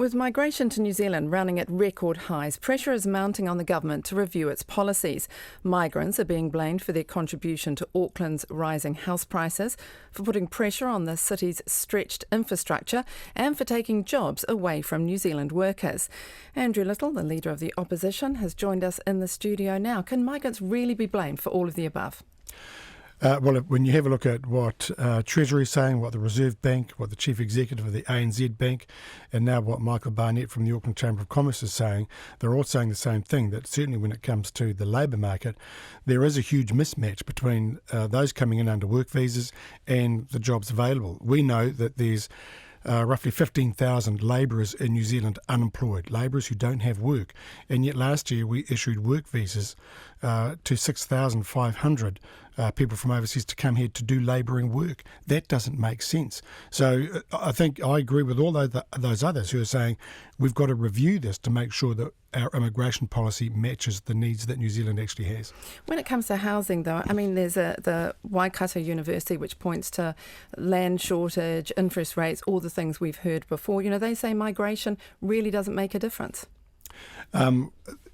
With migration to New Zealand running at record highs, pressure is mounting on the government to review its policies. Migrants are being blamed for their contribution to Auckland's rising house prices, for putting pressure on the city's stretched infrastructure, and for taking jobs away from New Zealand workers. Andrew Little, the leader of the opposition, has joined us in the studio now. Can migrants really be blamed for all of the above? Well, when you have a look at what Treasury is saying, what the Reserve Bank, what the Chief Executive of the ANZ Bank, and now what Michael Barnett from the Auckland Chamber of Commerce is saying, they're all saying the same thing, that certainly when it comes to the labour market, there is a huge mismatch between those coming in under work visas and the jobs available. We know that there's roughly 15,000 labourers in New Zealand unemployed, labourers who don't have work. And yet last year we issued work visas to 6,500 people from overseas to come here to do labouring work. That doesn't make sense. So I think I agree with all those others who are saying we've got to review this to make sure that our immigration policy matches the needs that New Zealand actually has. When it comes to housing, though, I mean, there's the Waikato University, which points to land shortage, interest rates, all the things we've heard before. You know, they say migration really doesn't make a difference.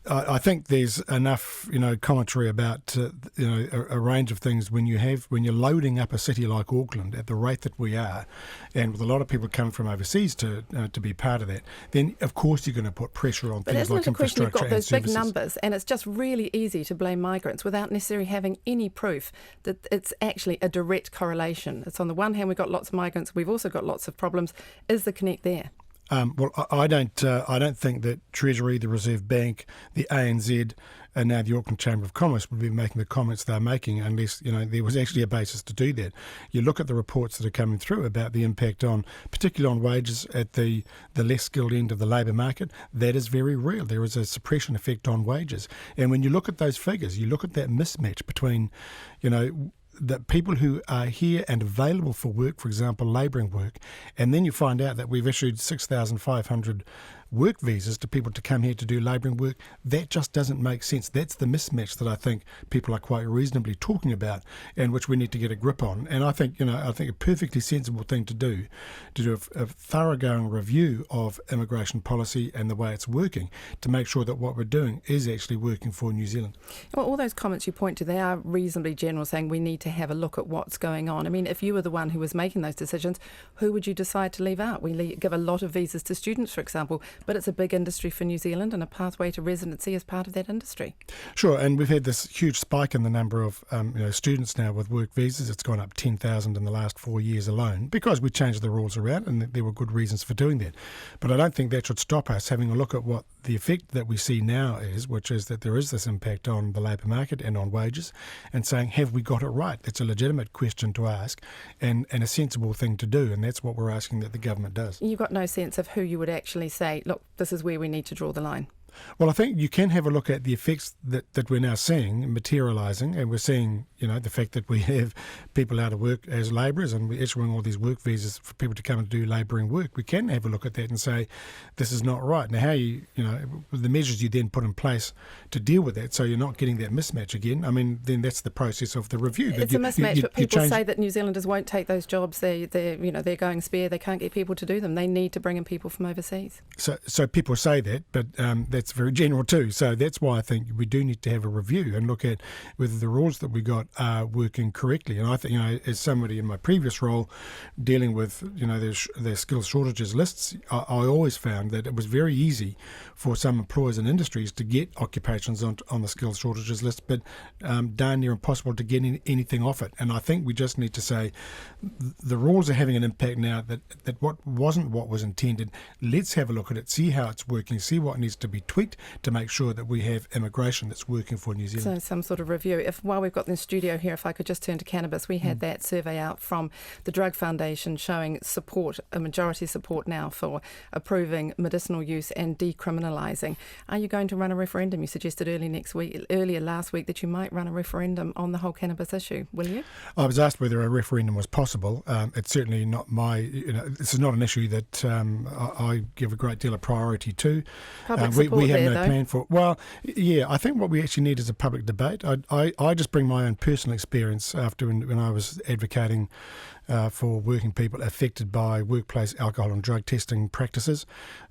I think there's enough, commentary about, a range of things when you're loading up a city like Auckland at the rate that we are, and with a lot of people coming from overseas to be part of that, then of course you're going to put pressure on things like infrastructure and services. But isn't it a question, you've got those big numbers, and it's just really easy to blame migrants without necessarily having any proof that it's actually a direct correlation. It's on the one hand we've got lots of migrants, we've also got lots of problems. Is the connect there? Well, I don't think that Treasury, the Reserve Bank, the ANZ, and now the Auckland Chamber of Commerce would be making the comments they're making unless there was actually a basis to do that. You look at the reports that are coming through about the impact particularly on wages at the less skilled end of the labour market. That is very real. There is a suppression effect on wages, and when you look at those figures, you look at that mismatch between, the people who are here and available for work, for example, labouring work, and then you find out that we've issued 6,500 work visas to people to come here to do labouring work. That just doesn't make sense. That's the mismatch that I think people are quite reasonably talking about, and which we need to get a grip on. And I think, a perfectly sensible thing to do a thoroughgoing review of immigration policy and the way it's working to make sure that what we're doing is actually working for New Zealand. Well, all those comments you point to, they are reasonably general, saying we need to have a look at what's going on. I mean, if you were the one who was making those decisions, who would you decide to leave out? We give a lot of visas to students, for example, but it's a big industry for New Zealand, and a pathway to residency is part of that industry. Sure, and we've had this huge spike in the number of students now with work visas. It's gone up 10,000 in the last 4 years alone because we changed the rules around, and there were good reasons for doing that. But I don't think that should stop us having a look at what the effect that we see now is, which is that there is this impact on the labour market and on wages, and saying, have we got it right? That's a legitimate question to ask and a sensible thing to do, and that's what we're asking that the government does. You've got no sense of who you would actually say, look, this is where we need to draw the line? Well, I think you can have a look at the effects that we're now seeing materialising, and we're seeing, the fact that we have people out of work as labourers and we're issuing all these work visas for people to come and do labouring work. We can have a look at that and say, this is not right. Now, how the measures you then put in place to deal with that so you're not getting that mismatch again, I mean, then that's the process of the review. It's a mismatch, but people say that New Zealanders won't take those jobs. They're going spare. They can't get people to do them. They need to bring in people from overseas. So people say that, but that's very general too. So that's why I think we do need to have a review and look at whether the rules that we got are working correctly. And I think, as somebody in my previous role dealing with, their skills shortages lists, I always found that it was very easy for some employers and industries to get occupations on the skills shortages list, but darn near impossible to get anything off it. And I think we just need to say the rules are having an impact now that what wasn't what was intended. Let's have a look at it, see how it's working, see what needs to be tweaked to make sure that we have immigration that's working for New Zealand. So some sort of review. While we've got in the studio here, if I could just turn to cannabis, we had that survey out from the Drug Foundation showing support, a majority support now for approving medicinal use and decriminalising. Are you going to run a referendum? You suggested earlier last week that you might run a referendum on the whole cannabis issue. Will you? I was asked whether a referendum was possible. It's certainly not this is not an issue that I give a great deal of priority to. We have no plan for it. Well, yeah, I think what we actually need is a public debate. I just bring my own personal experience after when I was advocating for working people affected by workplace alcohol and drug testing practices.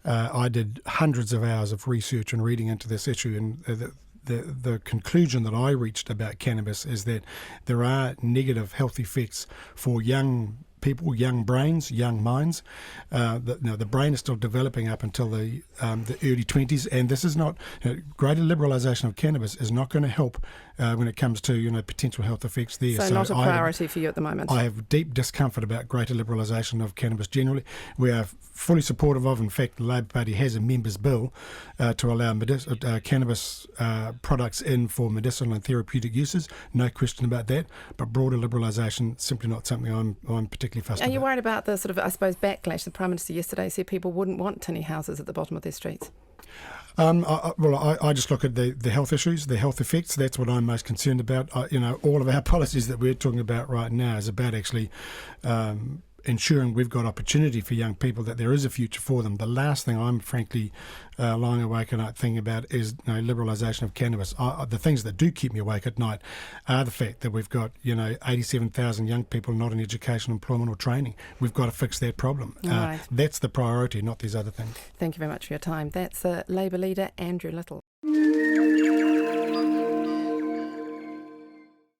I did hundreds of hours of research and reading into this issue, and the conclusion that I reached about cannabis is that there are negative health effects for young people, young brains, young minds. The brain is still developing up until the early 20s, and this is not greater liberalisation of cannabis is not going to help when it comes to potential health effects there. So not a priority for you at the moment. I have deep discomfort about greater liberalisation of cannabis generally. We are fully supportive of, in fact, the Labor Party has a members' bill to allow cannabis products in for medicinal and therapeutic uses. No question about that. But broader liberalisation simply not something I'm particularly fussed about. Are you worried about the sort of, I suppose, backlash? The Prime Minister yesterday said people wouldn't want tinny houses at the bottom of their streets. I just look at the health issues, the health effects. That's what I'm most concerned about. All of our policies that we're talking about right now is about actually ensuring we've got opportunity for young people, that there is a future for them. The last thing I'm frankly lying awake at night thinking about is liberalisation of cannabis. The things that do keep me awake at night are the fact that we've got 87,000 young people not in education, employment or training. We've got to fix that problem. Right. That's the priority, not these other things. Thank you very much for your time. That's Labour leader Andrew Little.